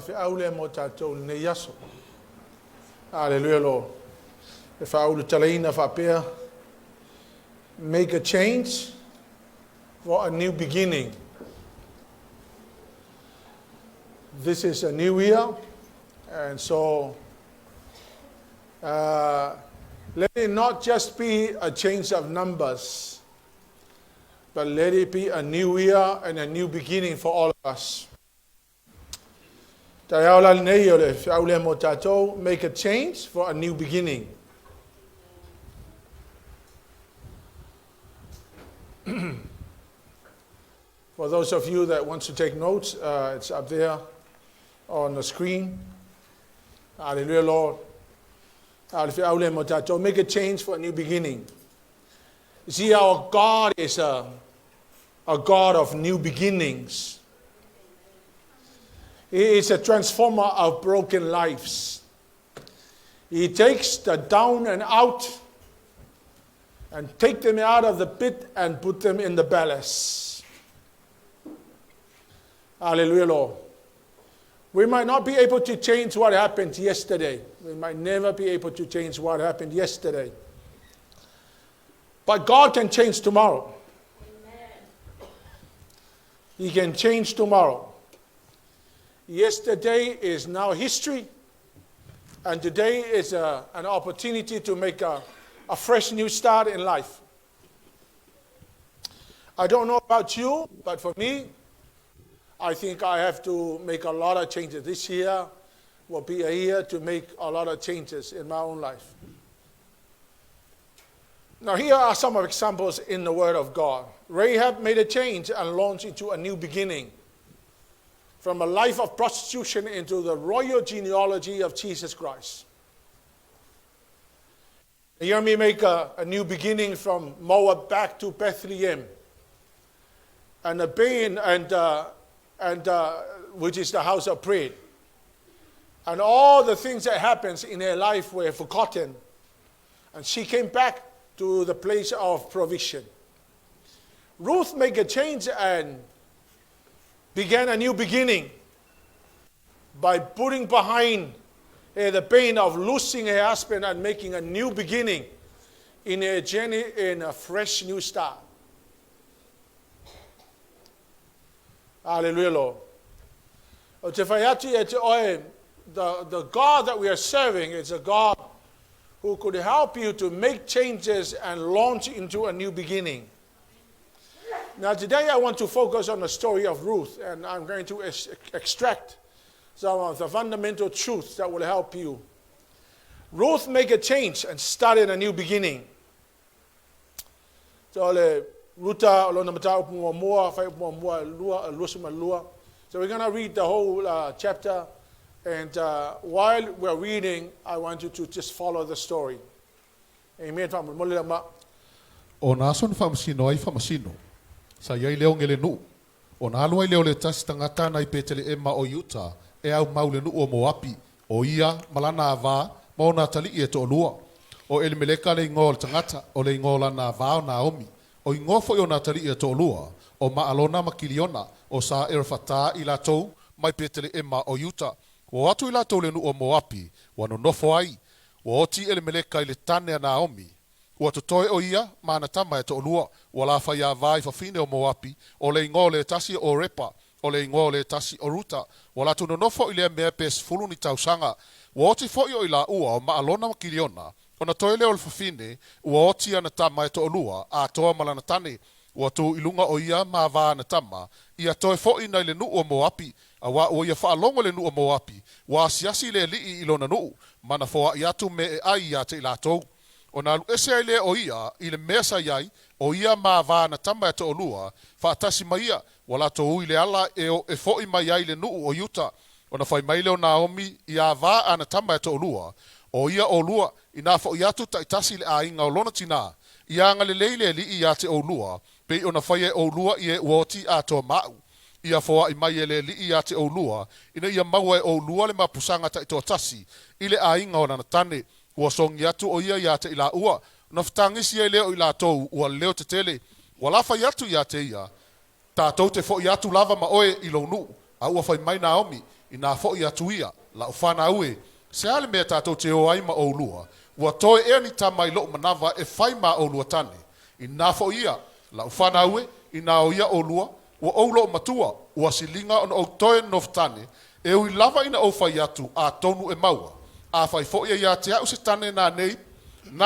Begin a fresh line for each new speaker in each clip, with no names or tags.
Aule mo tatou ne yaso. Hallelujah, Lord. If I would talaina fa make a change for a new beginning. This is a new year, and so let it not just be a change of numbers, but let it be a new year and a new beginning for all of us. Make a change for a new beginning. For those of you that want to take notes, it's up there on the screen. Hallelujah, Lord. Make a change for a new beginning. You see, our God is a God of new beginnings. He is a transformer of broken lives. He takes the down and out and take them out of the pit and put them in the palace. Hallelujah, Lord. We might not be able to change what happened yesterday. We might never be able to change what happened yesterday. But God can change tomorrow. Amen. He can change tomorrow. Yesterday is now history, and today is an opportunity to make a fresh new start in life. I don't know about you, but for me, I think I have to make a lot of changes. This year will be a year to make a lot of changes in my own life. Now, here are some examples in the Word of God. Rahab made a change and launched into a new beginning. From a life of prostitution into the royal genealogy of Jesus Christ. Naomi make a new beginning from Moab back to Bethlehem. And the Peni which is the house of prayer. And all the things that happens in her life were forgotten. And she came back to the place of provision. Ruth make a change and began a new beginning by putting behind the pain of losing her husband and making a new beginning in a journey in a fresh new start. Hallelujah, Lord. The God that we are serving is a God who could help you to make changes and launch into a new beginning. Now today I want to focus on the story of Ruth, and I'm going to extract some of the fundamental truths that will help you. Ruth make a change and started a new beginning. So we're going to read the whole chapter, and while we're reading, I want you to just follow the story. Amen.
Sa iai leo ngele nu. O na alua leo le tasi tangata na i petele e ma o Utah. E au maule nu o Moapi. O ia malana ava maona tali e to olua. O ele meleka le ingol tangata. O le ingola na ava o Naomi. O ingofo o na tali e to olua. O maalona makiliona. O sa erfata ila tou mai petele e ma o Utah. O atu ila tou le nu o Moapi. Wano nofo ai. O oti ele meleka ile tane a Naomi. Ua totoe o ia, mana tama e to olua, ua la whai a vai whawhine o Moapi, o le ingo le tasi o Repa, o le ingo le tasi o Ruta, ua la tuno nofo i le mea pes fulu ni tausanga, ua oti fo i o ila ua o maalona makiliona, o na toe leo le whawhine, ua oti ana tama e to olua, a toa malana tane, ua tu ilunga o ia ma vaa na tama, ia toe fo i na le nu o Moapi, a wa ua ia whaalongo le nu o Moapi, ua asiasi le li ilona nu, mana foa i atu me e ai ia te ila tou. O na ese ai le o ia, i le mesa iai, o ia ma vana tama e to olua, whaatasi mai ia, wala to ui le ala e fo i mai ai le nuu o Utah. O na whai mai leo Naomi, i a vā ana tama e to olua, o ia olua, i nā fo i atu taitasi le a inga o lona tina, i anga le leile li i a te olua, pe o na whai e olua i e uoti a to mau. Ia foa i mai e le li i a te olua, ina ia maua e olua le mapusanga taito tasi, i le a inga o na tane, ua songi atu o ia ia te ila ua, na whtangisi e leo ila tou, ua leo te tele, ua lafa i atu ia te ia, tātou te fo i atu lava ma oe i lo nu, a ua whai mai Naomi, ina fo ia tuia la ufana ue se ale me tatou te o ai ma o lua ua toe e ni tama i lo manava e fai ma o lua tane ina fo ia la ufana ue ina o ia o lua ua o lo matua ua silinga on o toe nof tane e ui lava ina o fai atu a tonu e maua a fai fo ia te au se tane na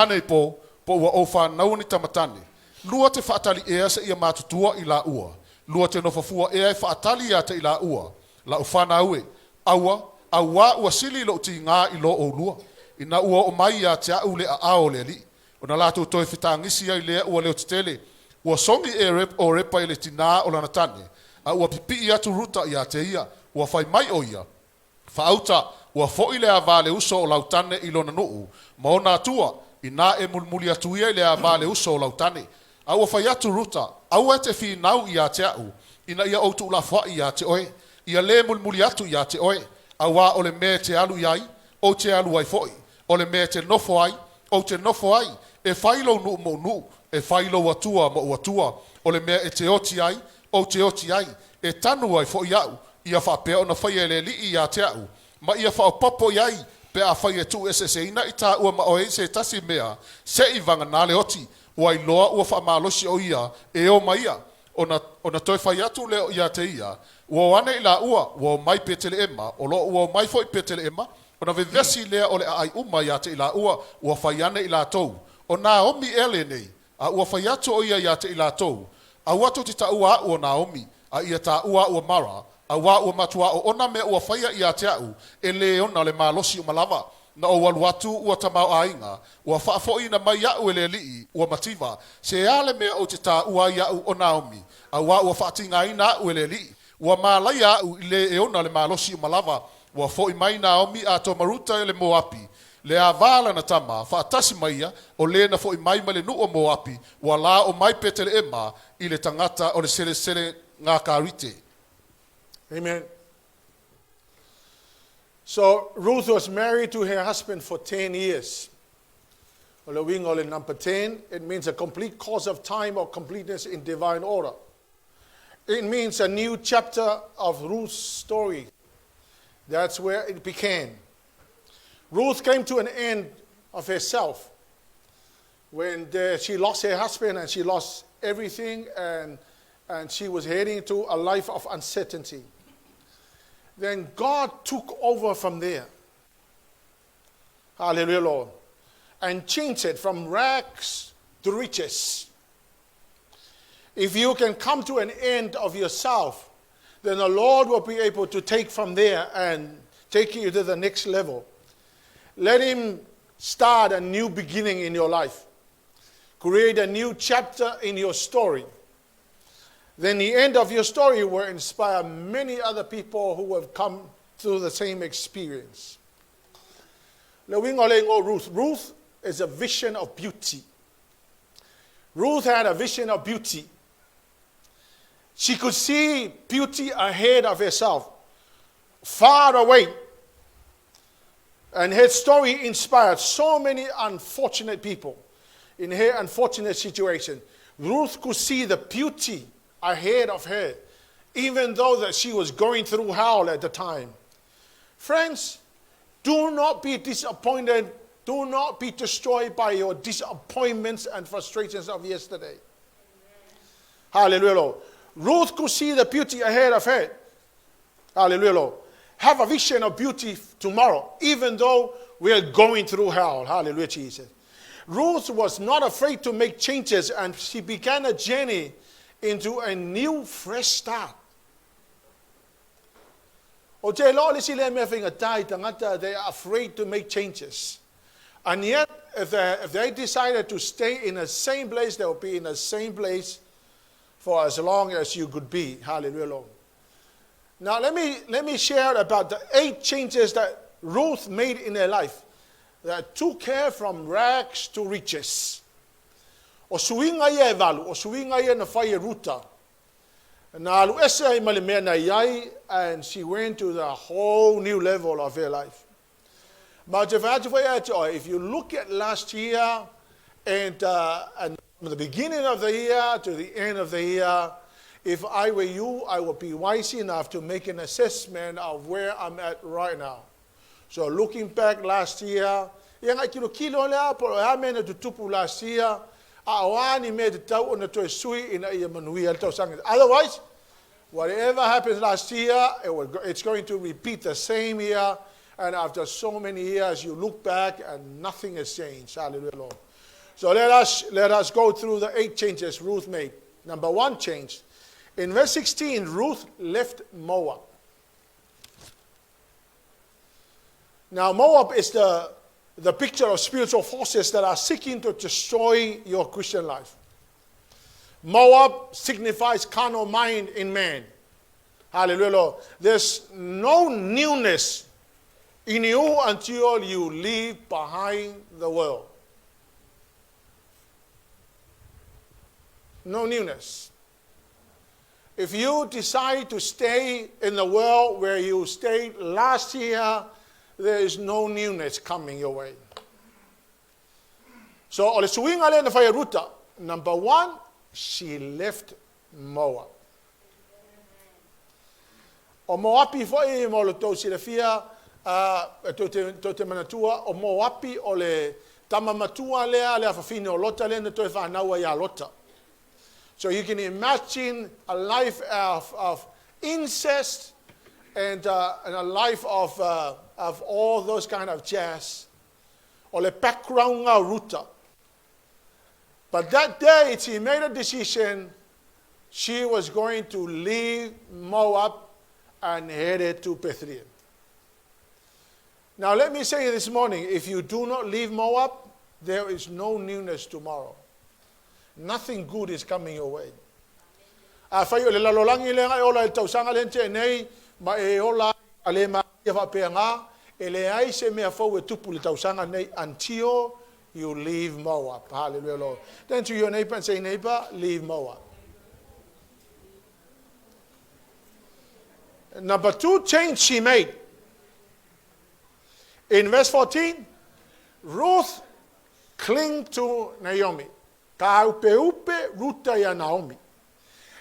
nei po ua o fa nau ni tamatane lua te faatali ea se ia matutua i la ua lua te nofafua ea e faatali ia te i la ua la ufana ue aua ua sili lo ti ngā i lo o lua ina ua o mai ia te au le a ao le li ona lātou toi fitangisi ai lea ua leo tele ua songi o repa i le tina o lana tane a ua pipi i atu ruta ia te ia ua fai mai o ia faauta ua fo'i le a vale uso o lautane i lona nuu ma ona atua ina e mulmuli atu ia i le a vale uso o lautane a ua fai atu ruta au e te finau ia te au ina ia o tu la fo'i ia te oe ia le mulmuli atu ia te oe awa o le me te alu iai o te alu ai fo'i o le me te nofo ai o te nofo ai e failo nu mo nu e failo atua mo atua o le me e te oti ai o te oti ai e tanu ai fo'i au ia fa pe ona fai le li ia te au ma ia fa popo iai pe a fai tu ese ina ita ua ma o se tasi mea se i vanga nale oti wai loa ua fa malosi o ia e o maia ona toi fai atu le ia te ia ua wane i la ua ua mai petele ema o lo ua mai foi petele ema ona vevesi lea o le ai uma ia te i la ua fai ane i la tou o Naomi ele nei a ua fai atu o ia te i la tou a ua to te ta ua o Naomi a ia ta ua Mara a ua matua o ona me ua fai ia te au e le ona le malosi o malava na o walu atu ua tamau ainga ua faafo ina mai au ele lii ua mativa se ale me o te ta ua ia o Naomi a ua faatinga ina au ele lii ua malai au le ona le malosi o malava ua foi mai Naomi a to maruta le Moapi le avala na tama faatasi maia o le na foi mai male nu o Moapi ua la o mai petele ema i le tangata o le sele ngā karite.
Amen. So Ruth was married to her husband for 10 years. Ole wing ole number 10, it means a complete course of time or completeness in divine order. It means a new chapter of Ruth's story. That's where it began. Ruth came to an end of herself when she lost her husband and she lost everything and she was heading to a life of uncertainty. Then God took over from there. Hallelujah, Lord. And changed it from rags to riches. If you can come to an end of yourself, then the Lord will be able to take from there and take you to the next level. Let Him start a new beginning in your life. Create a new chapter in your story. Then the end of your story will inspire many other people who have come through the same experience. Ruth is a vision of beauty. Ruth had a vision of beauty. She could see beauty ahead of herself, far away. And her story inspired so many unfortunate people in her unfortunate situation. Ruth could see the beauty ahead of her, even though that she was going through hell at the time. Friends, do not be disappointed. Do not be destroyed by your disappointments and frustrations of yesterday. Hallelujah, Lord. Ruth could see the beauty ahead of her. Hallelujah, Lord. Have a vision of beauty tomorrow, even though we are going through hell. Hallelujah, Jesus. Ruth was not afraid to make changes, and she began a journey into a new, fresh start. They are afraid to make changes. And yet, if they decided to stay in the same place, they will be in the same place for as long as you could be. Hallelujah, Lord. Now, let me share about the 8 changes that Ruth made in her life that took her from rags to riches. O suinga ia e walu, o suinga ia na whai e ruta. Na alu ese ai male mea na iai, and she went to the whole new level of her life. But if you look at last year, and from the beginning of the year to the end of the year, If I were you, I would be wise enough to make an assessment of where I'm at right now. So looking back last year, yang kilo lea po ame to tupu last year, awani me te tau ona to sui ina ia manui al tau sanga. Otherwise, whatever happened last year, it's going to repeat the same year. And after so many years, you look back and nothing has changed. Hallelujah, Lord. So let us go through the 8 changes Ruth made. Number 1 change. In verse 16, Ruth left Moab. Now, Moab is the picture of spiritual forces that are seeking to destroy your Christian life. Moab signifies carnal mind in man. Hallelujah, Lord. There's no newness in you until you leave behind the world. No newness. If you decide to stay in the world where you stayed last year, there is no newness coming your way. So, ole suinga le na whai ruta. Number 1, she left Moab. O Moapi fwoi mo lo tau sirafia, to te manatua, o Moapi o le tamamatua lea le awhawhine o lota le na toi whanaua ia lota. So you can imagine a life of incest and a life of all those kind of jazz. O le background ngā ruta. But that day she made a decision. She was going to leave Moab and headed to Bethlehem. Now let me say this morning, if you do not leave Moab, there is no newness tomorrow. Nothing good is coming your way. Whai o le lalolangi le ngai ola e tausanga lente nei, ma e ola ale ma ia whapea ngā, e le ai se mea fau e tupu le tausanga nei until you leave Moab. Hallelujah, Lord. Then to your neighbor and say, neighbor, leave Moab. Number 2 change she made. In verse 14, Ruth clung to Naomi. Ka upe ruta ya Naomi.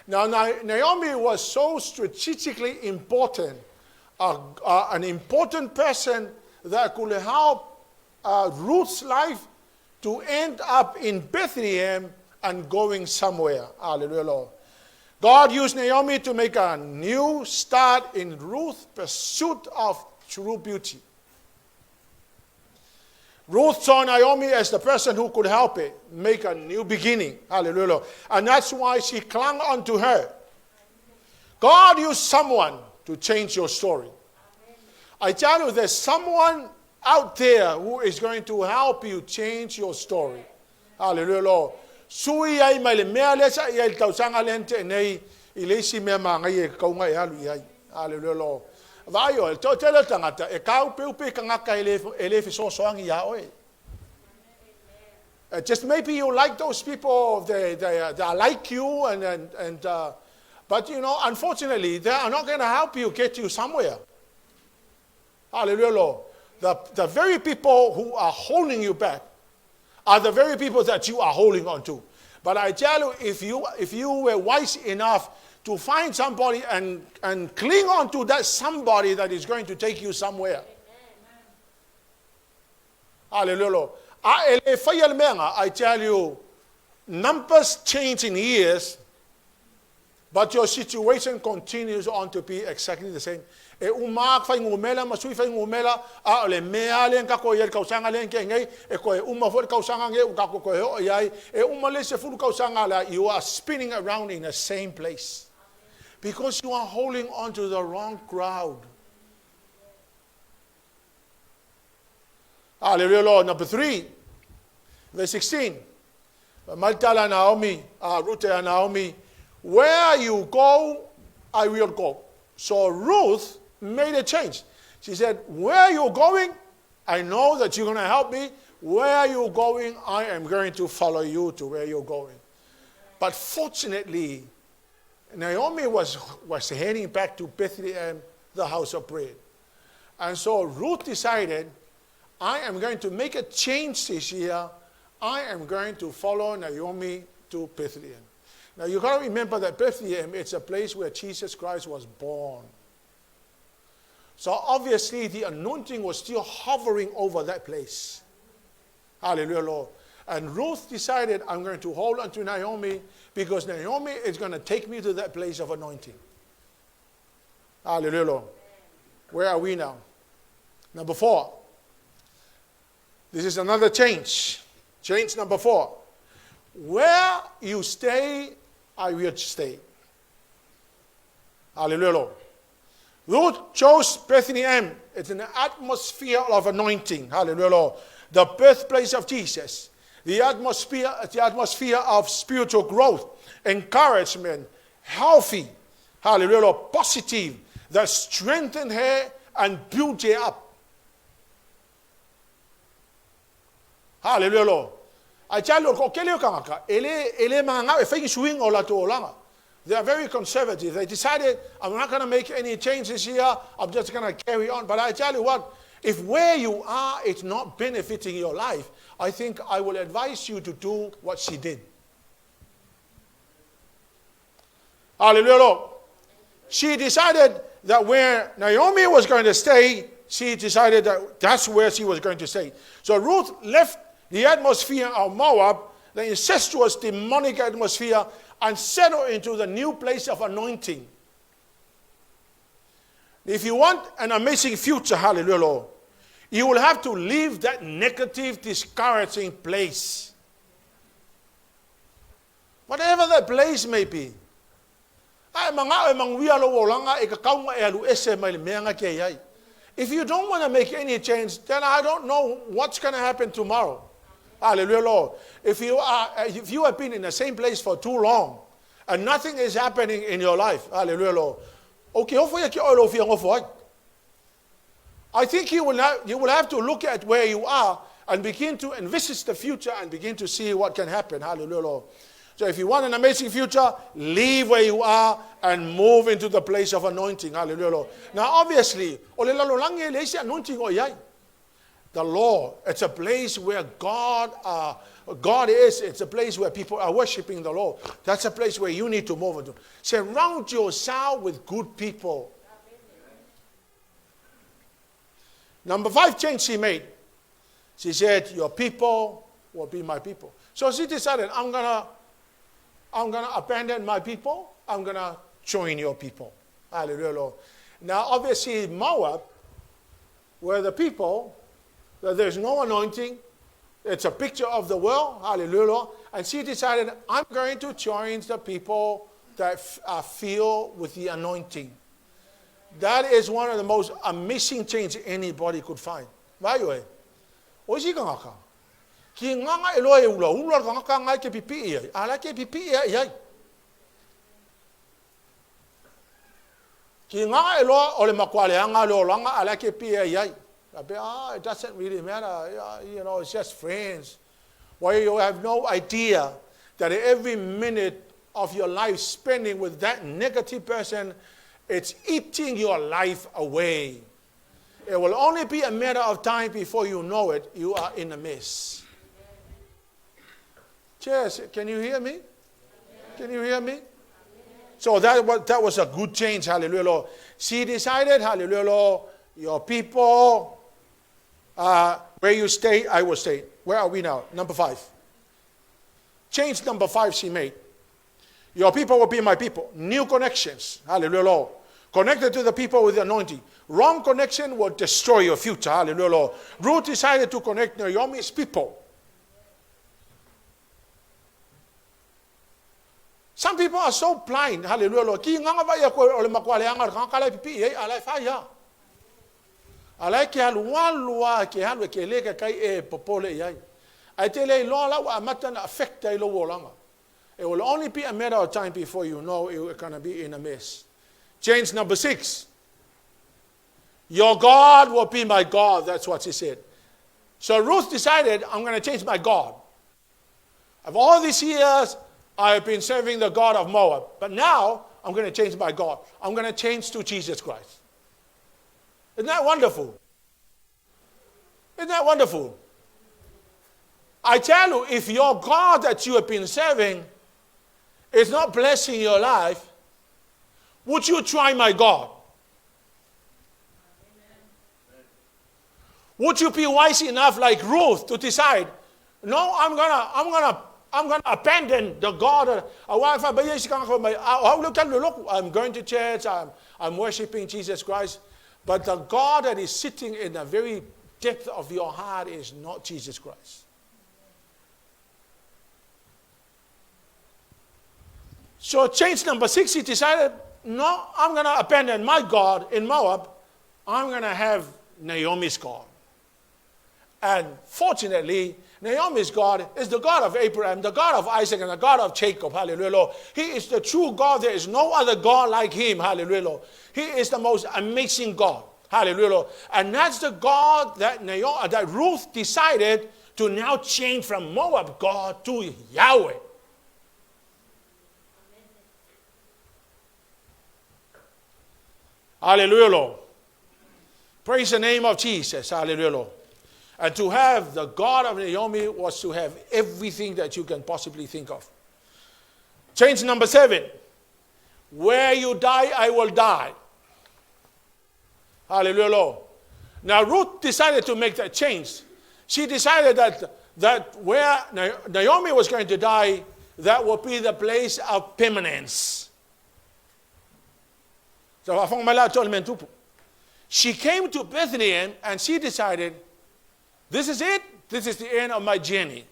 Now Naomi was so strategically important, an important person that could help Ruth's life to end up in Bethlehem and going somewhere. Hallelujah, Lord. God used Naomi to make a new start in Ruth's pursuit of true beauty. Ruth saw Naomi as the person who could help her make a new beginning. Hallelujah, Lord. And that's why she clung on to her. God used someone to change your story. I tell you, there's someone out there who is going to help you change your story. Hallelujah, Lord. Sui ai mai le mea lesa i ai tausanga lente nei i leisi mea maa ngai e kaunga e alu i ai. Hallelujah, Lord. Vai o, tō tele tangata, e kau peupe ka ngaka e lefi sosoangi ia oe. Just maybe you like those people, they are like you, but you know, unfortunately, they are not going to help you get you somewhere. Hallelujah, Lord. The very people who are holding you back are the very people that you are holding on to. But I tell you, if you were wise enough to find somebody and cling on to that somebody that is going to take you somewhere. Hallelujah, Lord. I tell you, numbers change in years, but your situation continues on to be exactly the same. E umak fai ngumela, masui fai ngumela, a ole mea len kako yel kausanga len ke ngai, e ko e uma fo kausanga ngai u kako ko ho yai, e uma le se fu kausanga la, you are spinning around in the same place. Because you are holding on to the wrong crowd. Hallelujah, Lord. Number 3, verse 16. Maltala Naomi, Ruth and Naomi, where you go, I will go. So Ruth made a change. She said, where you're going, I know that you're going to help me. Where you're going, I am going to follow you to where you're going. But fortunately, Naomi was heading back to Bethlehem, the house of bread. And so Ruth decided, I am going to make a change this year. I am going to follow Naomi to Bethlehem. Now you got to remember that Bethlehem, it's a place where Jesus Christ was born. So obviously the anointing was still hovering over that place. Hallelujah, Lord. And Ruth decided, I'm going to hold on to Naomi because Naomi is going to take me to that place of anointing. Hallelujah, Lord. Where are we now? Number 4. This is another change. Change number 4. Where you stay, I will stay. Hallelujah, Lord. Ruth chose Bethlehem. It's an atmosphere of anointing. Hallelujah, Lord. The birthplace of Jesus. The atmosphere of spiritual growth, encouragement, healthy. Hallelujah, Lord. Positive. That strengthened her and built her up. Hallelujah, Lord. I tell you, they are very conservative. They decided, I'm not going to make any changes here. I'm just going to carry on. But I tell you what, if where you are, it's not benefiting your life, I think I will advise you to do what she did. Hallelujah, Lord. She decided that where Naomi was going to stay, she decided that that's where she was going to stay. So Ruth left the atmosphere of Moab, the incestuous demonic atmosphere, and settled into the new place of anointing. If you want an amazing future, hallelujah, Lord, you will have to leave that negative, discouraging place. Whatever that place may be. If you don't want to make any change, then I don't know what's going to happen tomorrow. Hallelujah, Lord. If you have been in the same place for too long and nothing is happening in your life, hallelujah, Lord. Okay, I think you will have to look at where you are and begin to envisage the future and begin to see what can happen. Hallelujah, Lord. So if you want an amazing future, leave where you are and move into the place of anointing. Hallelujah, Lord. Now, obviously, the Lord, it's a place where God is. It's a place where people are worshiping the Lord. That's a place where you need to move into. Surround yourself with good people. Number 5 change she made. She said, your people will be my people. So she decided, I'm gonna abandon my people. I'm gonna join your people. Hallelujah, Lord. Now, obviously, Moab were the people that there's no anointing. It's a picture of the world. Hallelujah, Lord. And she decided, I'm going to join the people that are filled with the anointing. That is one of the most amazing changes anybody could find. Right away. Oisi ka ngaka. Ki nganga eloa e ula ka ngaka ngai ke pipi ia. Ala ke pipi ia. Ki nganga eloa ole makwale anga lo langa ala ke pipi ia. It doesn't really matter. You know, it's just friends. Why you have no idea that every minute of your life spending with that negative person, it's eating your life away. It will only be a matter of time before you know it, you are in a mess. Cheers. Can you hear me? Can you hear me? So that was a good change, hallelujah, Lord. She decided, hallelujah, Lord, your people, where you stay, I will stay. Where are we now? Number 5. Change number 5 she made. Your people will be my people. New connections, hallelujah, Lord. Connected to the people with the anointing. Wrong connection will destroy your future. Hallelujah, Lord. Ruth decided to connect Naomi's people. Some people are so blind. Hallelujah, Lord. Ki nganga ba ya ko ole makwale anga ka kala pipi e ala fa ya. Ala ke alwa ke halwe ke le kai e popole ya. I tell you, Lord, wa matan affect ai lo wolanga. It will only be a matter of time before you know you're going to be in a mess. Change number 6. Your God will be my God. That's what she said. So Ruth decided, I'm going to change my God. Of all these years, I have been serving the God of Moab. But now, I'm going to change my God. I'm going to change to Jesus Christ. Isn't that wonderful? Isn't that wonderful? I tell you, if your God that you have been serving is not blessing your life, would you try my God? Would you be wise enough like Ruth to decide, no, I'm gonna abandon the God. I'm going to church, I'm worshiping Jesus Christ, but the God that is sitting in the very depth of your heart is not Jesus Christ. So change number 6, he decided, no, I'm going to abandon my God in Moab. I'm going to have Naomi's God. And fortunately, Naomi's God is the God of Abraham, the God of Isaac, and the God of Jacob. Hallelujah. He is the true God. There is no other God like him. Hallelujah. He is the most amazing God. Hallelujah. And that's the God that Ruth decided to now change from Moab God to Yahweh. Hallelujah, Lord. Praise the name of Jesus. Hallelujah, Lord. And to have the God of Naomi was to have everything that you can possibly think of. Change number 7. Where you die, I will die. Hallelujah, Lord. Now Ruth decided to make that change. She decided that where Naomi was going to die, that would be the place of permanence. So she came to Bethlehem and she decided, this is it. This is the end of my journey.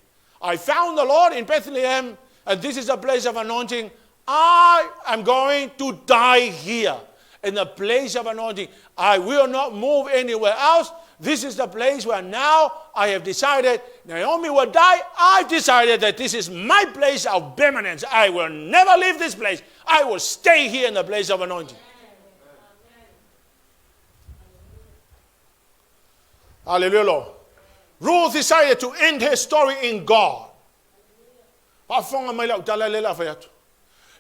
I found the Lord in Bethlehem, and this is a place of anointing. I am going to die here in the place of anointing. I will not move anywhere else. This is the place where now I have decided Naomi will die. I've decided that this is my place of permanence. I will never leave this place. I will stay here in the place of anointing. Hallelujah, Lord. Ruth decided to end her story in God.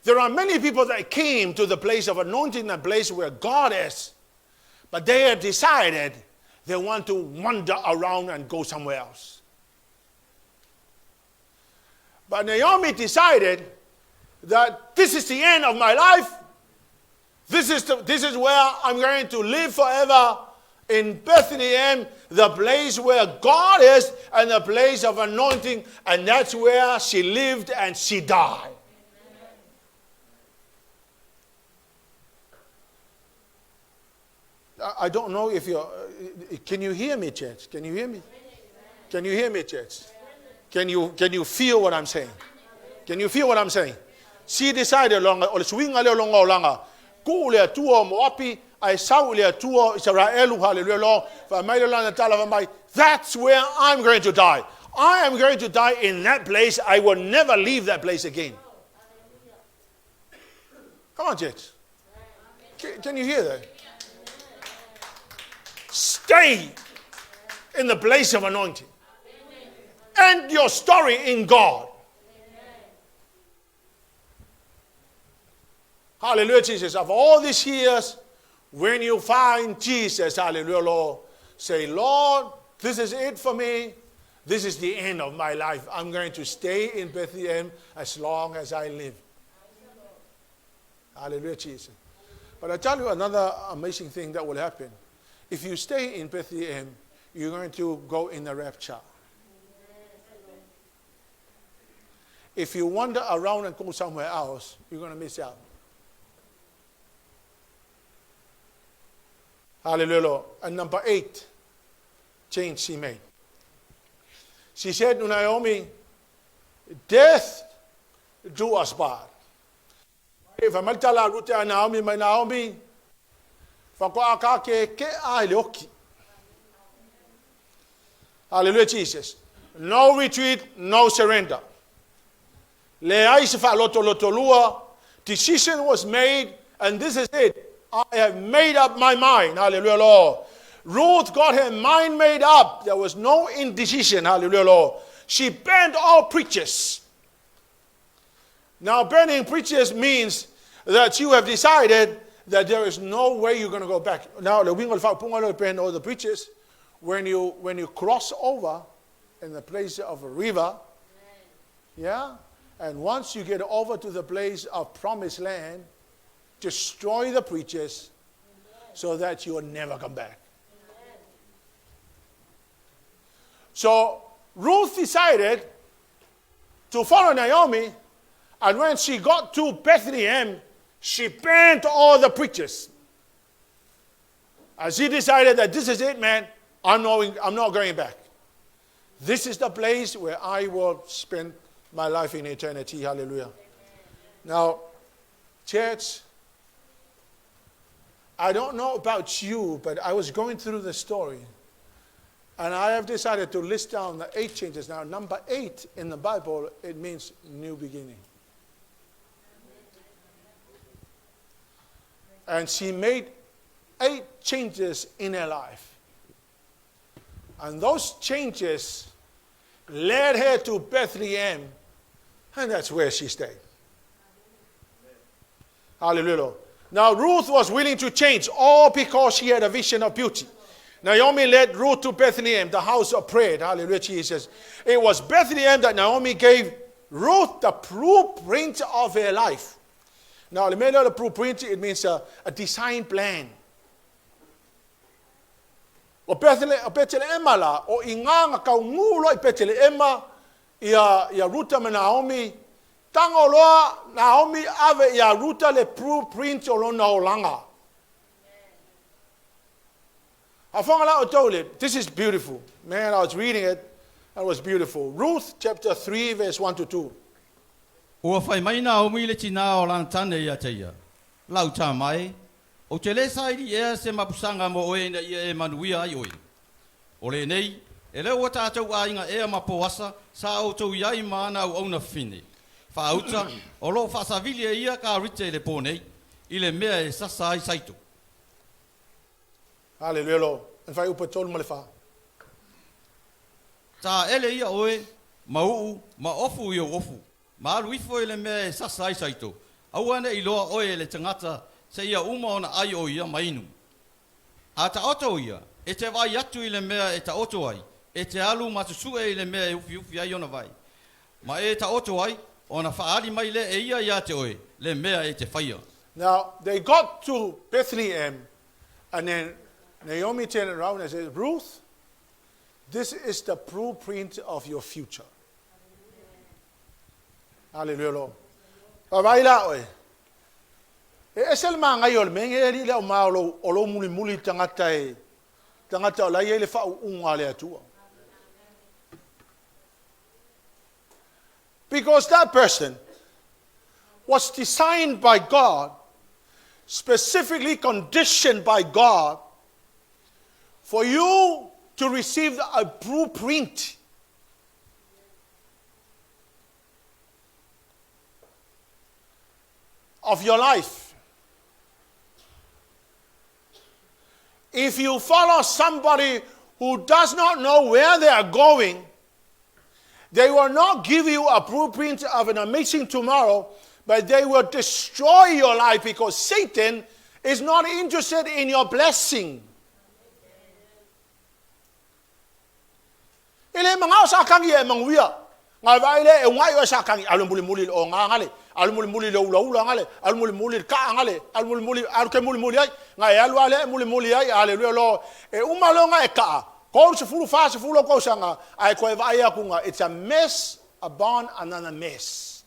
There are many people that came to the place of anointing, a place where God is, but they have decided they want to wander around and go somewhere else. But Naomi decided that this is the end of my life. This is where I'm going to live forever. In Bethlehem, the place where God is and the place of anointing, and that's where she lived and she died. I don't know if you're... Can you hear me, church? Can you hear me? Can you hear me, church? Can you feel what I'm saying? Can you feel what I'm saying? She decided that's where I'm going to die. I am going to die in that place. I will never leave that place again. Come on, church. Can you hear that? Stay in the place of anointing. End your story in God. Hallelujah, Jesus. Of all these years, when you find Jesus, hallelujah, Lord, say, Lord, this is it for me. This is the end of my life. I'm going to stay in Bethlehem as long as I live. Hallelujah, Jesus. But I tell you another amazing thing that will happen. If you stay in Bethlehem, you're going to go in the rapture. If you wander around and go somewhere else, you're going to miss out. Hallelujah. And number 8, change she made. She said to Naomi, death do us part. If I tell Ruth and Naomi, my Naomi, hallelujah, Jesus. No retreat, no surrender. Decision was made, and this is it. I have made up my mind. Hallelujah, Lord. Ruth got her mind made up. There was no indecision. Hallelujah, Lord. She banned all preachers. Now, banning preachers means that you have decided that there is no way you're going to go back. Now, the wing will ban all the preachers. When you cross over in the place of a river, yeah, And once you get over to the place of promised land, destroy the preachers so that you will never come back. So Ruth decided to follow Naomi, and when she got to Bethlehem, she banned all the preachers. And she decided that this is it, man. I'm not going back. This is the place where I will spend my life in eternity. Hallelujah. Now, church, I don't know about you, but I was going through the story, and I have decided to list down the 8 changes. Now, number 8 in the Bible, it means new beginning. And she made 8 changes in her life. And those changes led her to Bethlehem, and that's where she stayed. Hallelujah. Now, Ruth was willing to change, all because she had a vision of beauty. Naomi led Ruth to Bethlehem, the house of prayer. Hallelujah, Jesus. It was Bethlehem that Naomi gave Ruth the blueprint of her life. Now, the blueprint, it means a design plan. O Bethlehem la, o inganga kaungulo I Bethlehem, ia Ruta me Naomi, tango loa Naomi ave ia Ruta le blueprint o lona olanga. This is beautiful. Man, I was reading it, and it was beautiful. Ruth chapter 3, verse 1 to 2.
Ua whai mai Naomi le tina o lantane ia teia. Lau tā mai, o te le sairi ea se mapusanga mo oe na ia e manuia ai oe. O le nei, e leo o tātou ainga ea mapoasa sa o tau iai maana au auna whine. Whaauta, o lo whasavili e ia ka rite le pōnei, i le mea e sasa ai saito.
Hallelujah. En fai upa tolu ma le wha.
Tā ele ia oe, ma uu, ma ofu i o ofu. Ma aluifo ele mea e sasa ai saito. Auane i loa oe le tangata se ia uma ona ai o ia mainu. A ta oto ia, e te vai atu i le mea e ta oto ai, e te alu matusue i le mea e ufi ai ona vai. Ma e ta oto ai, ona whaari mai le e ia te oe, le mea e te whaia.
Now, they got to Bethlehem, and then Naomi turned around and said, Ruth, this is the blueprint of your future. Hallelujah. Pawaila oe. E esel maa ngai ol menge e li leo maa olo muli muli tangata o lai e le whau unga le atua. Because that person was designed by God, specifically conditioned by God, for you to receive a blueprint of your life. If you follow somebody who does not know where they are going, they will not give you a blueprint of an amazing tomorrow, but they will destroy your life because Satan is not interested in your blessing. Ile mga sakangi e manguia. Nga vaile e ngai o sakangi alumuli o ngangale, alumuli lo ula ngale, alumuli ka ngale, alumuli alkemuli ai, nga e alwale muli ai, haleluya lo e umalonga e ka. Ko se fulu fa se fulu ko sanga ai ko vai akunga. It's a mess upon another mess.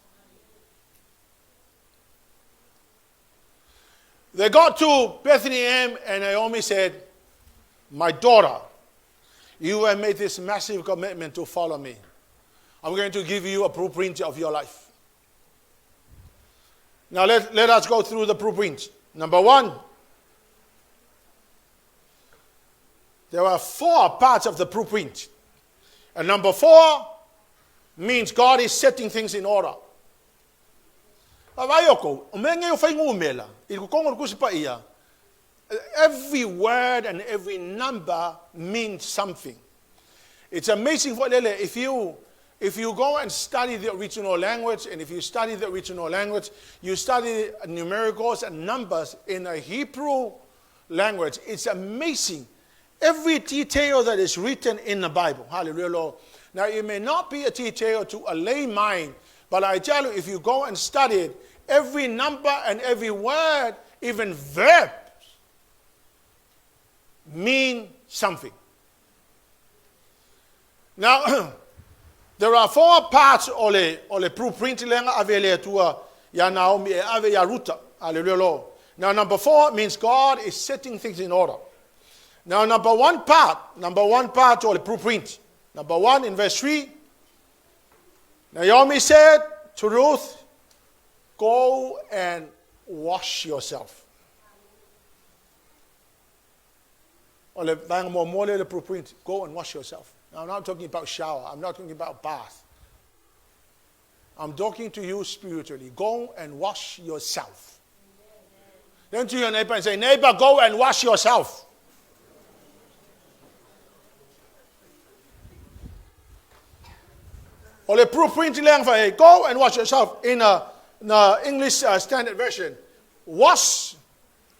They got to Bethlehem and Naomi said, my daughter, you have made this massive commitment to follow me. I'm going to give you a blueprint of your life. Now let us go through the blueprint. Number 1, there are 4 parts of the blueprint. And number 4 means God is setting things in order. Every word and every number means something. It's amazing if you go and study the original language, and if you study the original language, you study numericals and numbers in a Hebrew language. It's amazing. Every detail that is written in the Bible. Hallelujah. Now, it may not be a detail to a lay mind, But I tell you, if you go and study it, every number and every word, even verbs, mean something. Now, there are 4 parts of the blueprint ya Naomi ave ya Ruth. Hallelujah. Now, number 4 means God is setting things in order. Now, number one part of the blueprint. Number 1 in verse 3. Naomi said to Ruth, go and wash yourself. Or the blueprint, go and wash yourself. Now, I'm not talking about shower. I'm not talking about bath. I'm talking to you spiritually. Go and wash yourself. Then to your neighbor and say, neighbor, go and wash yourself. Or the blueprint, go and wash yourself. In the English Standard Version, wash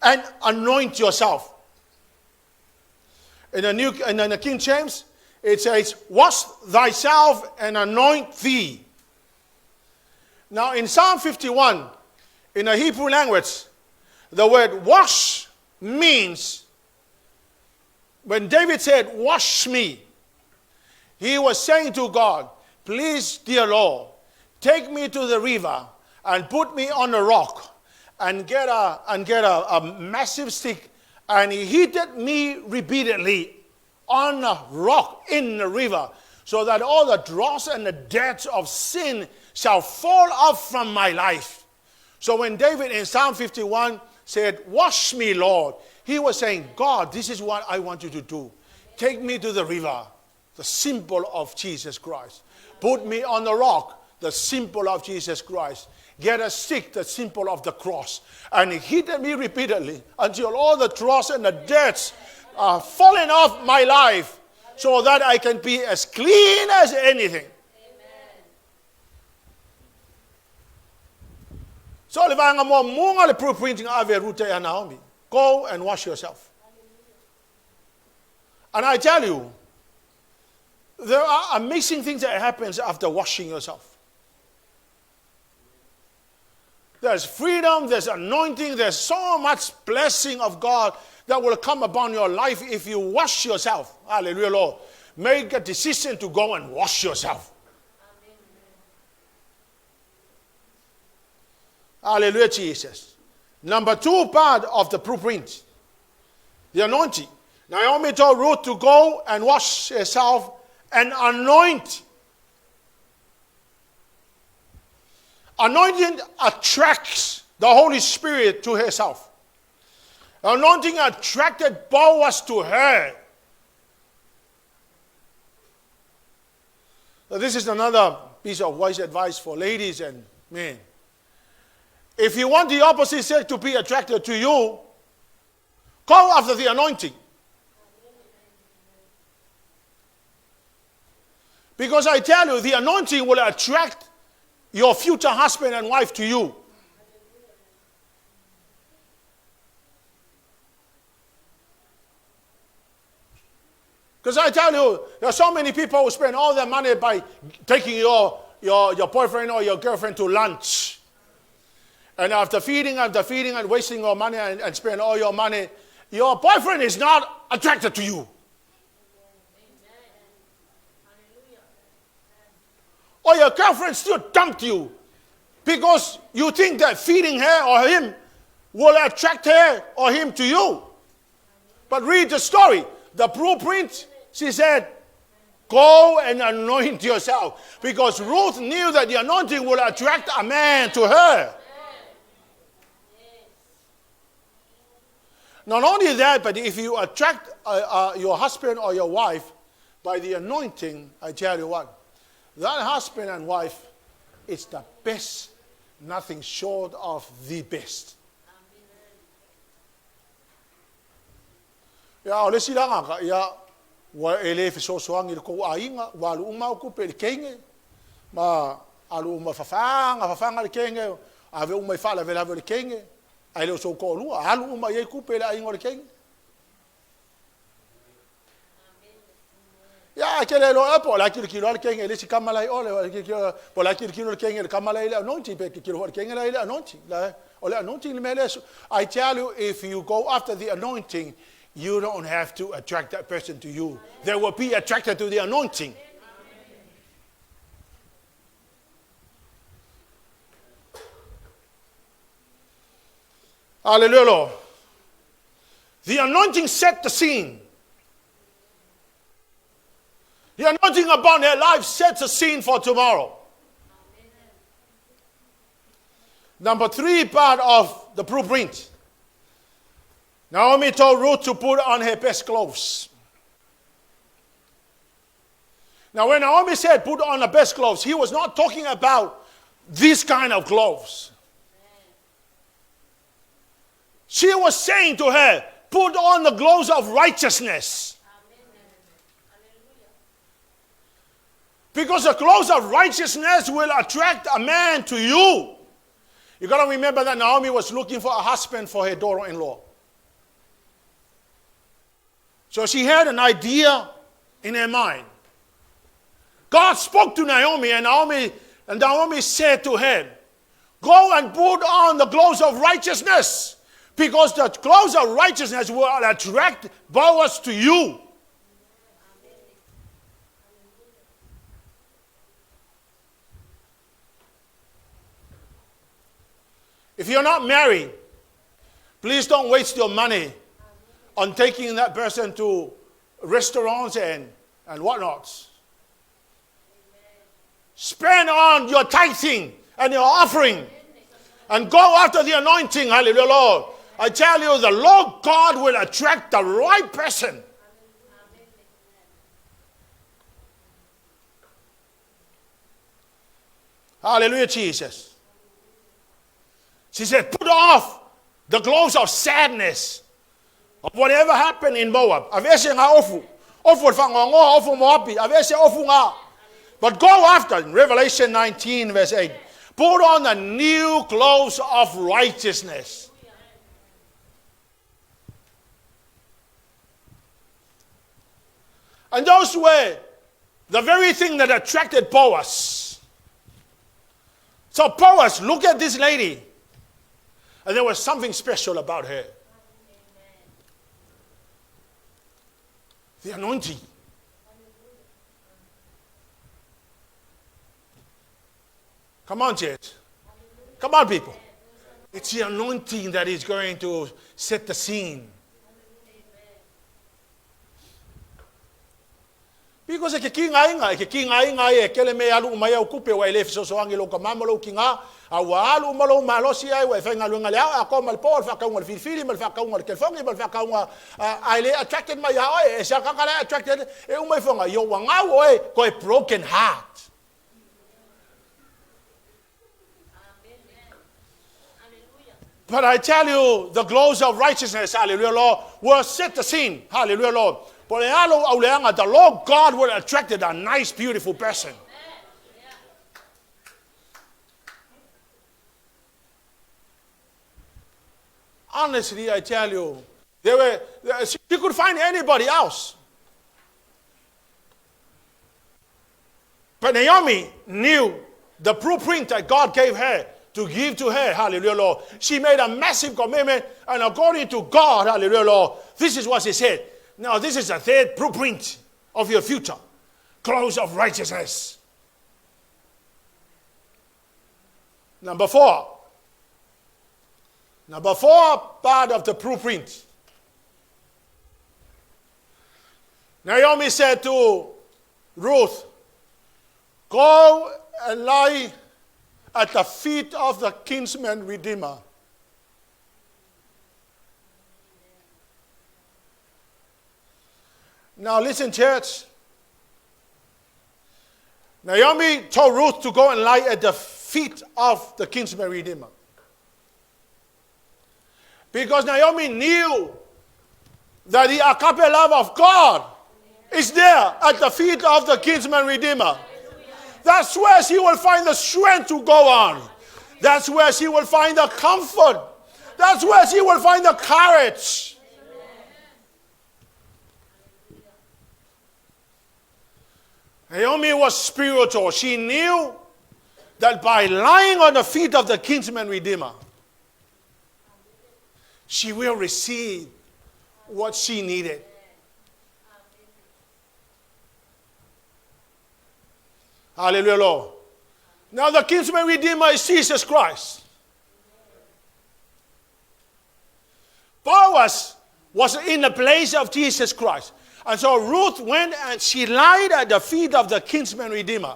and anoint yourself. In the King James, it says, wash thyself and anoint thee. Now in Psalm 51, in the Hebrew language, the word wash means, when David said, wash me, he was saying to God, please, dear Lord, take me to the river and put me on a rock and get a massive stick, and he hit me repeatedly on a rock in the river, so that all the dross and the debts of sin shall fall off from my life. So when David in Psalm 51 said, wash me, Lord, he was saying, God, this is what I want you to do. Take me to the river, the symbol of Jesus Christ. Put me on the rock, the symbol of Jesus Christ. Get a stick, the symbol of the cross. And he hit me repeatedly until all the dross and the debts are falling off my life, so that I can be as clean as anything. So if I'm more the blueprinting of Ruth and Naomi, go and wash yourself. And I tell you, there are amazing things that happens after washing yourself. There's freedom, there's anointing, there's so much blessing of God that will come upon your life if you wash yourself. Hallelujah, Lord. Make a decision to go and wash yourself. Amen. Hallelujah, Jesus. Number 2 part of the blueprint, the anointing. Naomi told Ruth to go and wash herself and anoint. Anointing attracts the Holy Spirit to herself. Anointing attracted Boaz to her. So this is another piece of wise advice for ladies and men. If you want the opposite sex to be attracted to you, go after the anointing. Because I tell you, the anointing will attract your future husband and wife to you. Because I tell you, there are so many people who spend all their money by taking your boyfriend or your girlfriend to lunch. And after feeding and wasting your money and spend all your money, your boyfriend is not attracted to you. Or your girlfriend still dumped you because you think that feeding her or him will attract her or him to you. But read the story. The blueprint, she said, go and anoint yourself. Because Ruth knew that the anointing would attract a man to her. Not only that, but if you attract your husband or your wife by the anointing, I tell you what, that husband and wife is the best, nothing short of the best. Ya ole silanga ka ya wa ele so soang il ko ainga wa Leauma ku pe kenge ma Leauma fafanga kenge ave uma fala vela vela kenge ai lo so ko lu Leauma ye ku pe la ingo kenge ya akele lo apo la kilo kenge le sikamala ole po la kilo kenge le kamala ile anointing pe kilo kenge ile anointing la ole anointing le mele. I tell you, if you go after the anointing, you don't have to attract that person to you. They will be attracted to the anointing. Hallelujah, Lord. The anointing set the scene. The anointing upon their life sets the scene for tomorrow. Number 3 part of the blueprint. Naomi told Ruth to put on her best clothes. Now when Naomi said put on the best clothes, he was not talking about this kind of clothes. She was saying to her, put on the clothes of righteousness. Because the clothes of righteousness will attract a man to you. You got to remember that Naomi was looking for a husband for her daughter-in-law. So she had an idea in her mind. God spoke to Naomi, and Naomi said to him, go and put on the clothes of righteousness, because the clothes of righteousness will attract Boaz to you. If you're not married, please don't waste your money on taking that person to restaurants and whatnots. Spend on your tithing and your offering and go after the anointing. Hallelujah, Lord. I tell you, the Lord God will attract the right person. Hallelujah, Jesus. She said, put off the clothes of sadness of whatever happened in Moab. But go after, in Revelation 19, verse 8, put on the new clothes of righteousness. And those were the very thing that attracted Boaz. So Boaz, look at this lady. And there was something special about her. The anointing. Come on, church. Come on, people. It's the anointing that is going to set the scene. Because ke kinga kele me alu mai au kupe wa ile so angi lo kamama lo kinga au alu malo malo si ai wa fenga lo ngale a ko mal por fa ka ngol filfili mal fa ka ngol kelfongi mal fa ka ngwa ai attracted my ya e sa ka kala attracted e umai fonga yo wanga o ko a broken heart. But I tell you, the clothes of righteousness, hallelujah, Lord, will set the scene, hallelujah, Lord. The Lord God will attract a nice, beautiful person. Honestly, I tell you, she could find anybody else. But Naomi knew the blueprint that God gave her to give to her, hallelujah, Lord. She made a massive commitment, and according to God, hallelujah, Lord, this is what she said. Now, this is a third blueprint of your future. Clothes of righteousness. Number 4. Number 4 part of the blueprint. Naomi said to Ruth, go and lie at the feet of the kinsman redeemer. Now listen, church. Naomi told Ruth to go and lie at the feet of the kinsman redeemer. Because Naomi knew that the agape love of God is there at the feet of the kinsman redeemer. That's where she will find the strength to go on. That's where she will find the comfort. That's where she will find the courage. Naomi was spiritual. She knew that by lying on the feet of the kinsman redeemer, she will receive what she needed. Hallelujah, Lord. Now the kinsman redeemer is Jesus Christ. Boaz was in the place of Jesus Christ. And so Ruth went and she lied at the feet of the kinsman redeemer.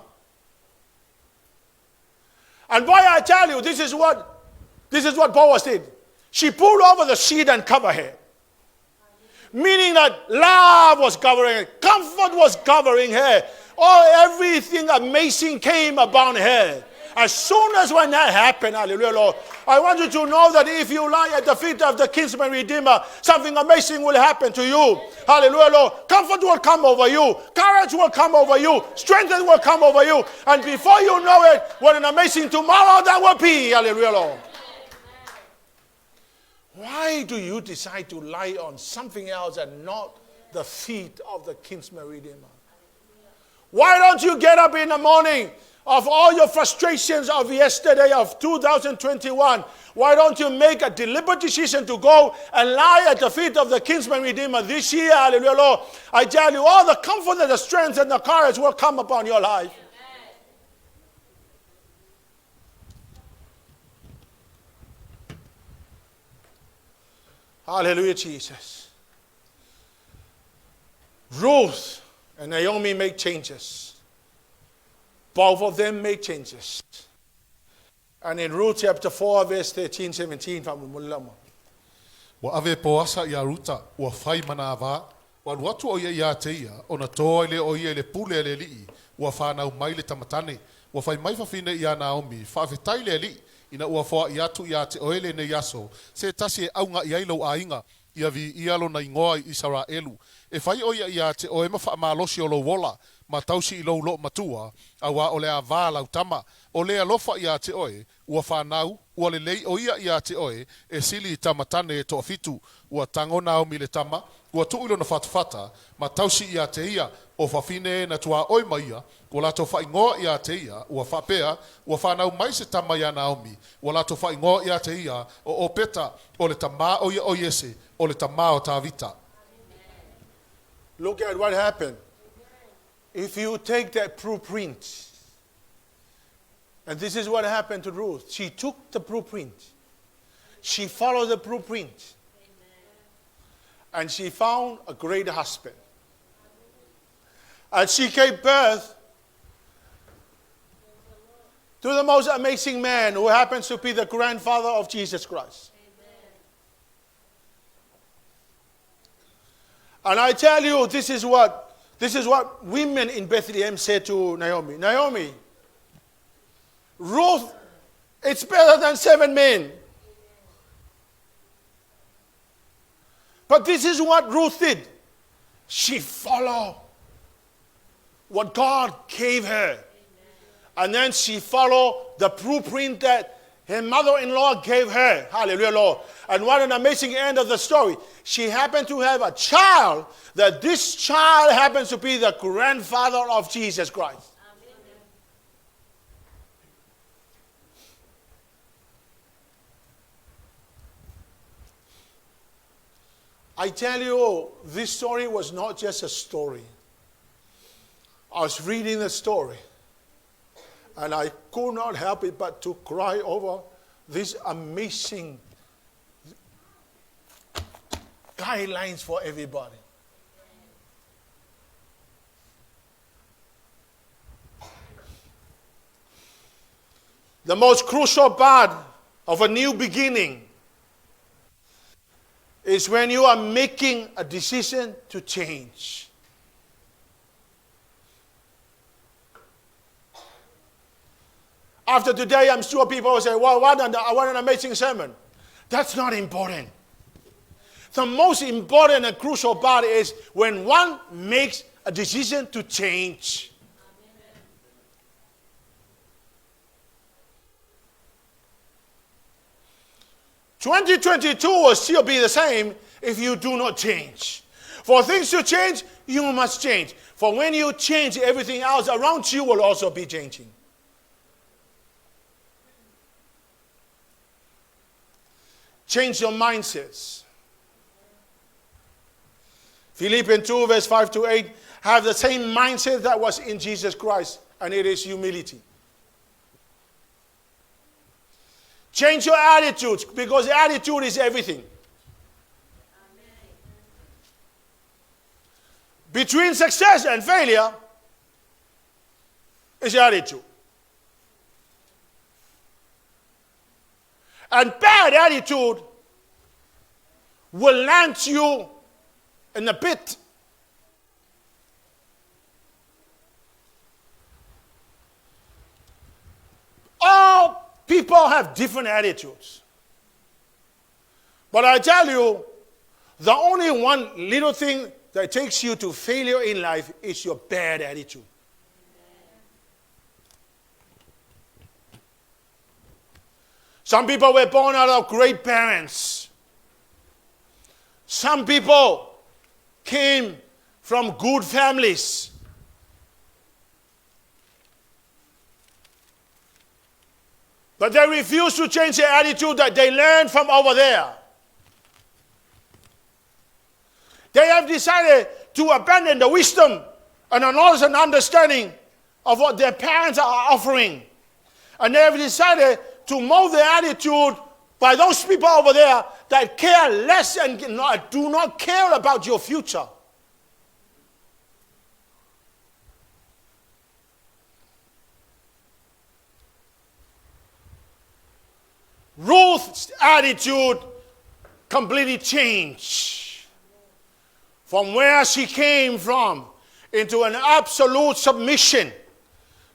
And boy, I tell you, this is what Boaz did. She pulled over the sheet and covered her. Meaning that love was covering her, comfort was covering her. Oh, everything amazing came upon her. As soon as when that happened, hallelujah, Lord, I want you to know that if you lie at the feet of the kinsman redeemer, something amazing will happen to you. Hallelujah, Lord. Comfort will come over you. Courage will come over you. Strength will come over you. And before you know it, what an amazing tomorrow that will be. Hallelujah, Lord. Why do you decide to lie on something else and not the feet of the kinsman redeemer? Why don't you get up in the morning of all your frustrations of yesterday, of 2021? Why don't you make a deliberate decision to go and lie at the feet of the kinsman redeemer this year? Hallelujah, Lord. I tell you, all the comfort and the strength and the courage will come upon your life. Hallelujah, Jesus. Ruth and Naomi make changes. Both of them make changes. And in Ruth chapter 4, verse 13, 17, from Leauma.
Wa ave poasa ia ruta, wa fai manava, wa watu o ia teia, ona toa ile o ia le pule le li, wa whanau mai le tamatane, wa fai mai fafine ia Naomi, whawhetai le li, ina ua wha iatu ia te oele ne yaso, se tasi e aunga ia ilo ainga, ia vi ialo na ingoa i Israelu, e fai o ia te oe mawha malosi o lo wola, ma tausi i lo lo matua, a wa o lea vā lautama, o lea lofa ia te oe, ua whanau, ua le lei o ia te oe, e sili i tamatane e toa fitu, ua tango Naomi le tama, ua tuuilo na fatufata, ma tausi ia te ia, o whawhine na tua oi maia, ua lato whaingoa ia te ia, ua whapea, ua whanau mai se tama ia Naomi, ua lato whaingoa ia te ia, o peta, o le tama o ia o Yese, o le tama o Tavita.
Look at what happened. If you take that blueprint, and this is what happened to Ruth. She took the blueprint. She followed the blueprint. And she found a great husband. And she gave birth to the most amazing man who happens to be the grandfather of Jesus Christ. And I tell you, this is what women in Bethlehem said to Naomi. Naomi, Ruth, it's better than 7 men. But this is what Ruth did. She followed what God gave her. And then she followed the blueprint that her mother-in-law gave her. Hallelujah, Lord. And what an amazing end of the story. She happened to have a child, that this child happens to be the grandfather of Jesus Christ. I tell you, this story was not just a story. I was reading the story, and I could not help it but to cry over this amazing guidelines for everybody. The most crucial part of a new beginning is when you are making a decision to change. After today, I'm sure people will say, well, what an amazing sermon. That's not important. The most important and crucial part is when one makes a decision to change. 2022 will still be the same if you do not change. For things to change, you must change. For when you change, everything else around you will also be changing. Change your mindsets. Philippians 2 verse 5 to 8, have the same mindset that was in Jesus Christ, and it is humility. Change your attitudes, because attitude is everything. Between success and failure is attitude. And bad attitude will land you in a pit. All people have different attitudes. But I tell you, the only one little thing that takes you to failure in life is your bad attitude. Some people were born out of great parents. Some people came from good families. But they refuse to change their attitude that they learned from over there. They have decided to abandon the wisdom and the knowledge and understanding of what their parents are offering. And they have decided to mold their attitude by those people over there that care less and do not care about your future. Ruth's attitude completely changed from where she came from into an absolute submission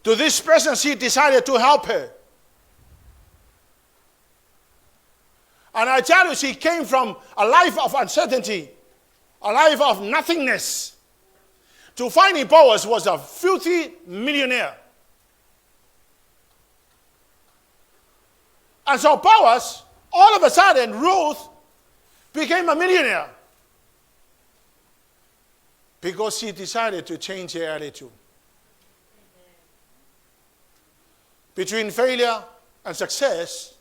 to this person. She decided to help her. And I tell you, she came from a life of uncertainty, a life of nothingness, to finding Boaz was a filthy millionaire. And so Boaz, all of a sudden, Ruth became a millionaire because she decided to change her attitude. Between failure and success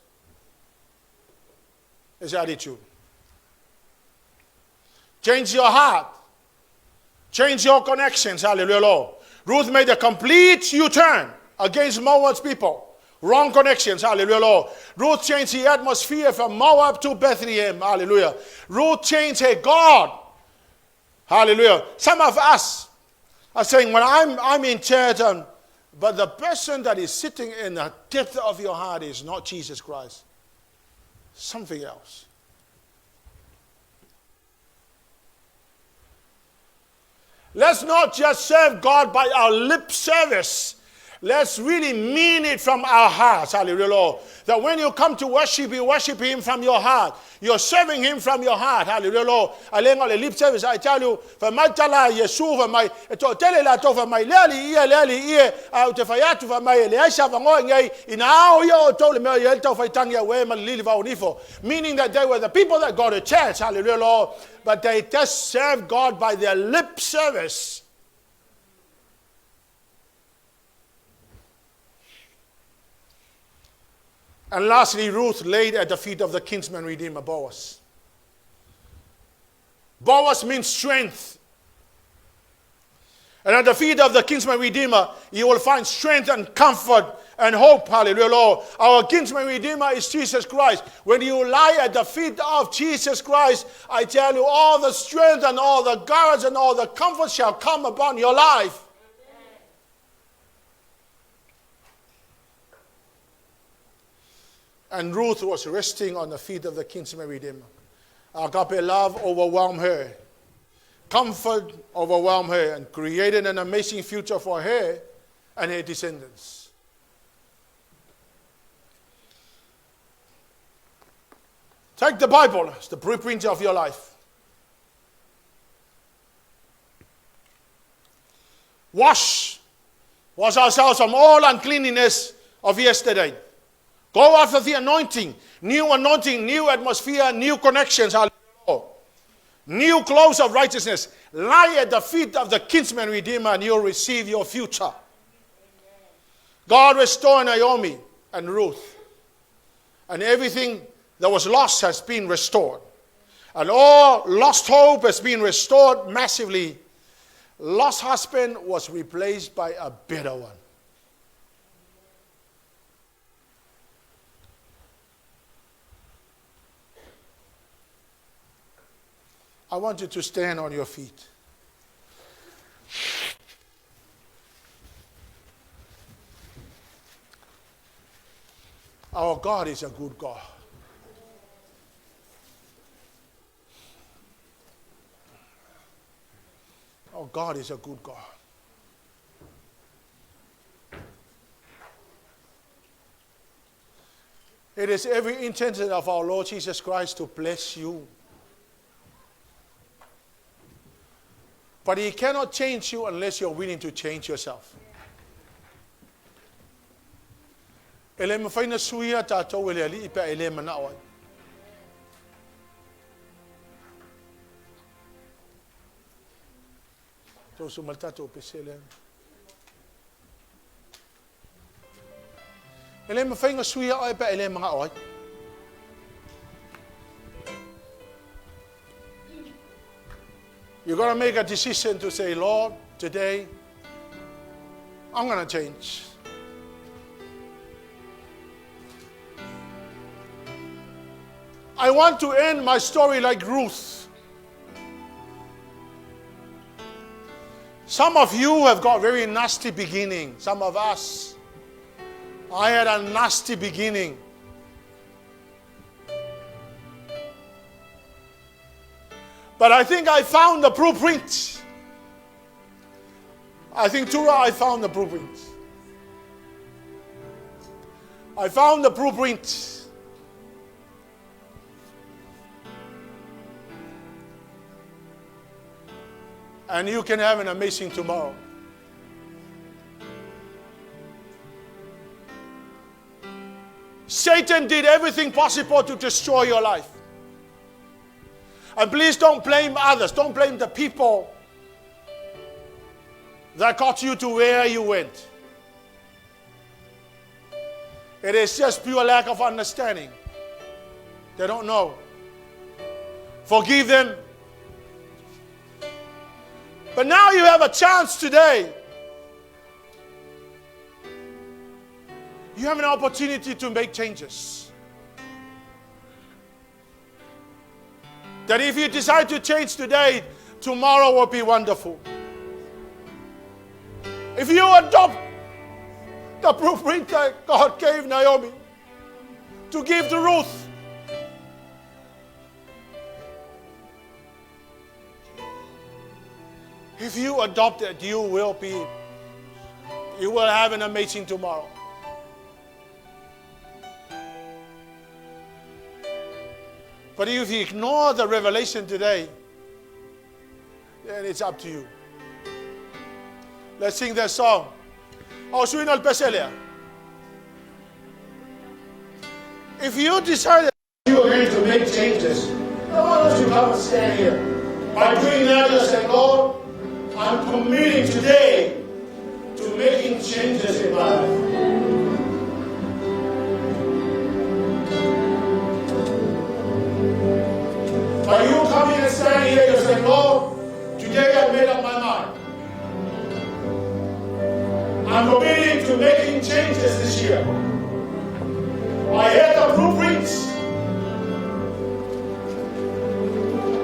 is attitude. Change your heart. Change your connections. Hallelujah, Lord. Ruth made a complete U-turn against Moab's people. Wrong connections. Hallelujah, Lord. Ruth changed the atmosphere from Moab to Bethlehem. Hallelujah. Ruth changed her God. Hallelujah. Some of us are saying, well, I'm in church, but the person that is sitting in the depth of your heart is not Jesus Christ. Something else. Let's not just serve God by our lip service. Let's really mean it from our hearts. Hallelujah, Lord. That when you come to worship, you worship Him from your heart. You're serving Him from your heart. Hallelujah, Lord. Alenga le lip service, I tell you, for my tala Yesu, for my tele la to for my leli te fayatu for my leisha vango ngai inao yo to le me yelto for tanga we ma lili va unifo. Meaning that they were the people that go to church. Hallelujah, Lord. But they just serve God by their lip service. And lastly, Ruth laid at the feet of the kinsman redeemer, Boaz. Boaz means strength. And at the feet of the kinsman redeemer, you will find strength and comfort and hope. Hallelujah, Lord. Our kinsman redeemer is Jesus Christ. When you lie at the feet of Jesus Christ, I tell you, all the strength and all the courage and all the comfort shall come upon your life. And Ruth was resting on the feet of the kinsman redeemer. Agape love overwhelmed her. Comfort overwhelmed her and created an amazing future for her and her descendants. Take the Bible as the blueprint of your life. Wash ourselves from all uncleanness of yesterday. Go after the anointing, new atmosphere, new connections, new clothes of righteousness. lie at the feet of the kinsman redeemer and you'll receive your future. God restored Naomi and Ruth. And everything that was lost has been restored. And all lost hope has been restored massively. Lost husband was replaced by a better one. I want you to stand on your feet. Our God is a good God. Our God is a good God. It is every intention of our Lord Jesus Christ to bless you. But He cannot change you unless you're willing to change yourself. Ele me faina suia tātou ele ali ipa ele mana oi. Tō sumal tātou pesele. Ele me faina suia oi ipa ele mana oi. You're going to make a decision to say, Lord, today, I'm going to change. I want to end my story like Ruth. Some of you have got very nasty beginning. Some of us, I had a nasty beginning. But I think I found the blueprint. I think, Tura, I found the blueprint. I found the blueprint. And you can have an amazing tomorrow. Satan did everything possible to destroy your life. And please don't blame others. Don't blame the people that got you to where you went. It is just pure lack of understanding. They don't know. Forgive them. But now you have a chance today. You have an opportunity to make changes. That if you decide to change today, tomorrow will be wonderful. If you adopt the blueprint that God gave Naomi to give to Ruth, if you adopt it, you will have an amazing tomorrow. But if you ignore the revelation today, then it's up to you. Let's sing that song. If you decided you are going to make changes, why don't you come and stand here? By doing that, you say, Lord, I'm committing today to making changes in my life. By you coming and standing here, you say, Lord, today I made up my mind. I'm committing to making changes this year. I had the blueprints.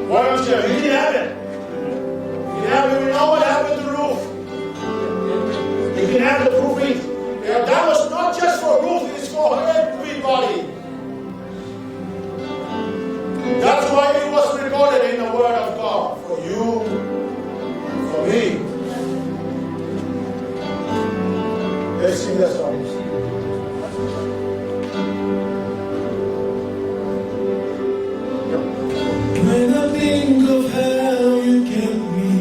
Why don't you? You can have it. You can have it. We know what happened to Ruth. You can have the blueprint. Yeah, that was not just for Ruth, it's for everybody. That's why it was recorded in the Word of God. For you, for me. Let's sing that song.
When I think of how you kept me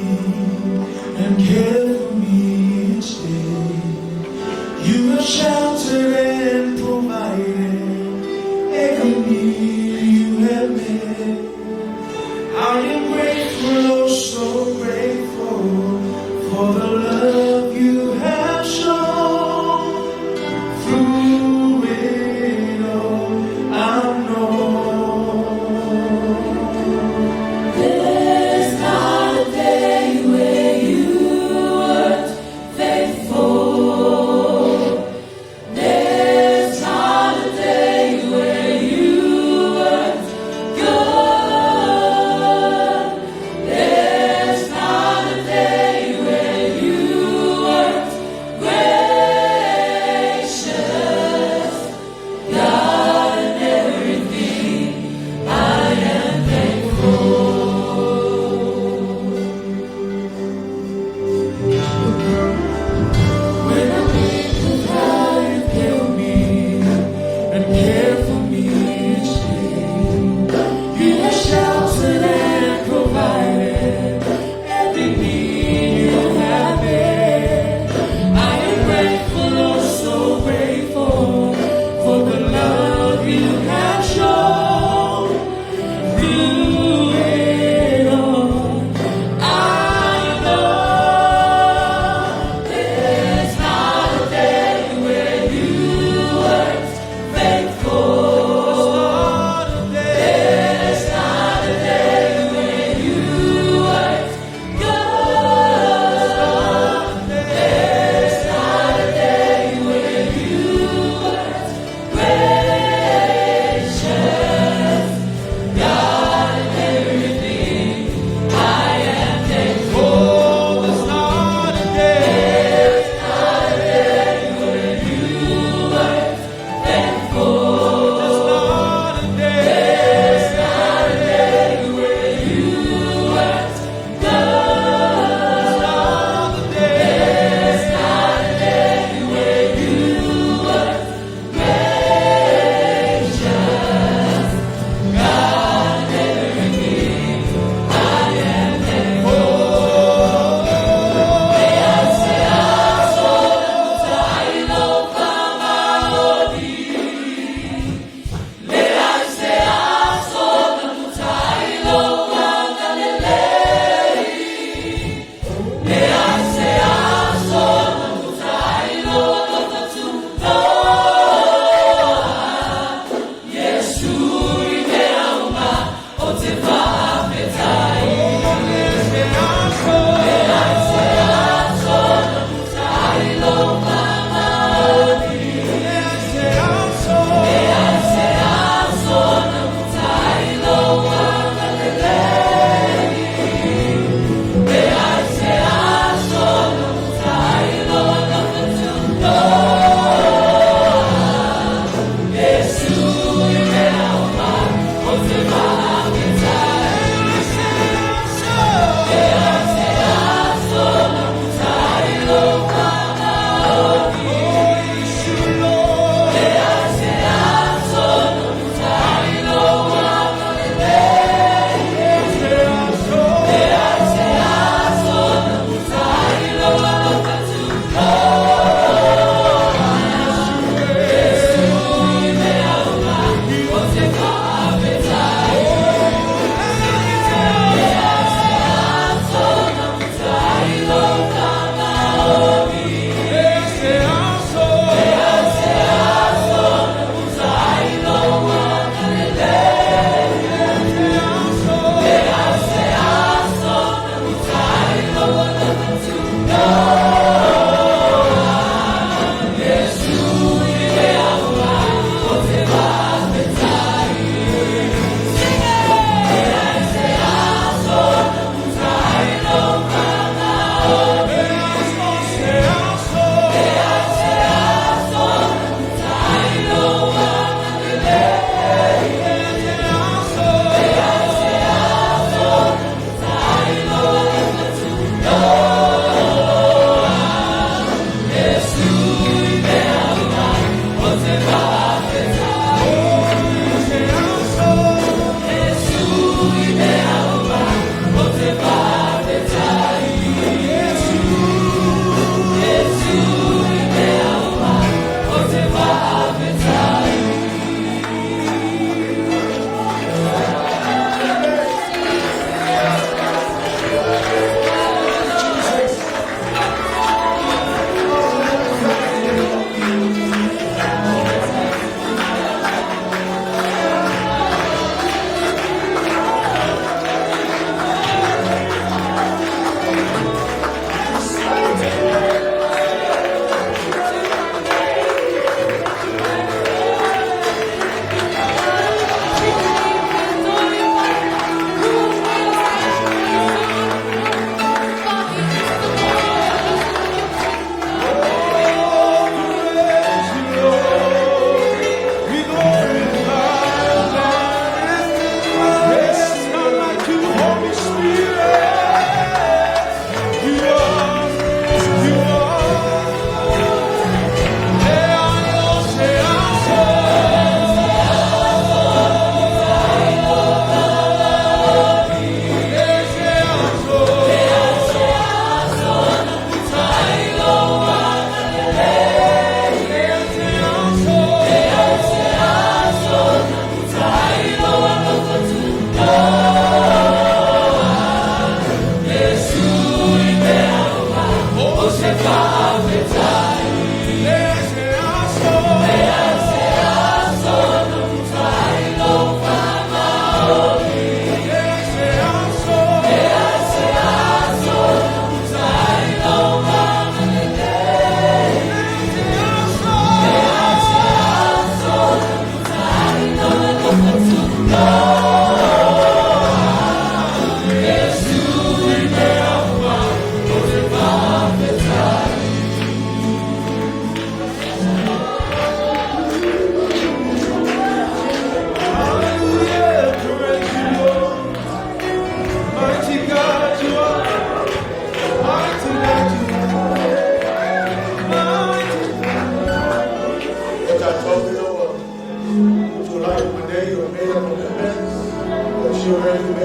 and cared for me each day, you have sheltered and provided every need you have met. I am grateful, oh so grateful.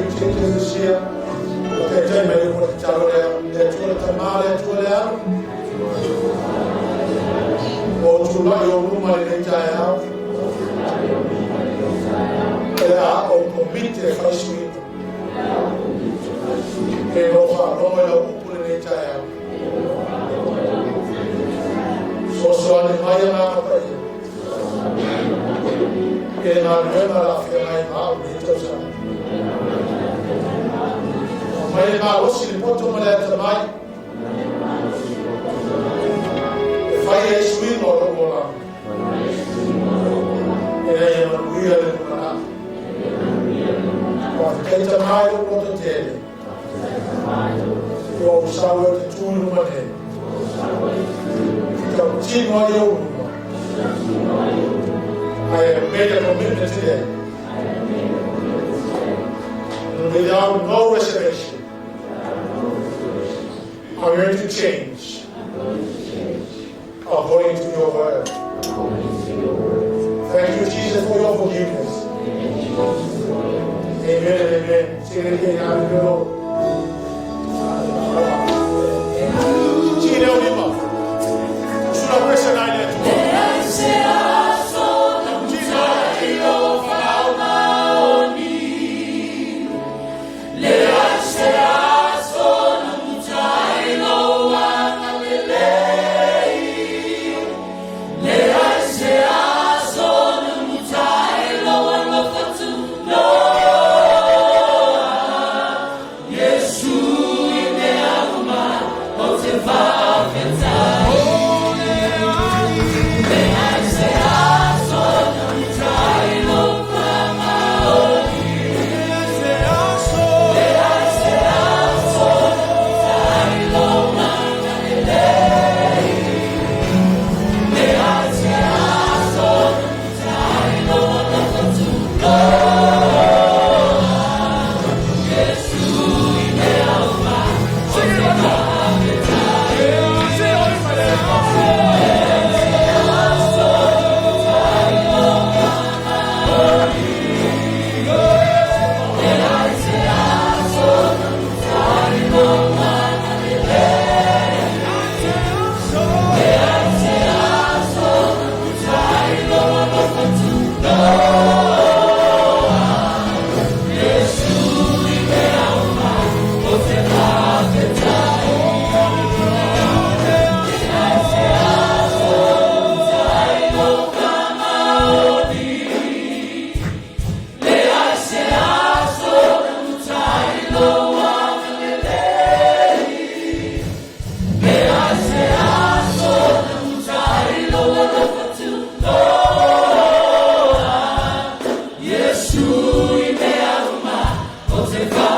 made changes this year. Okay, tell me what to tell them. They're trying to mal it to them. Or to let your room on the entire house. They are on committed first week. They know how long they are open the entire house. So on the Maya Maka. Che non aveva la fiera in Paolo, ma il Paolo si riporta un letto mai e fai il suino lo vola e lei non guida le buonate quando che te mai lo vuoto te io usavo il tuo numero continua io I have made a commitment today. Without no reservation, I'm going to change according to your word. Thank you, Jesus, for your forgiveness. Amen and amen. Say it again. Hallelujah.
Yesu imeauma, ote fa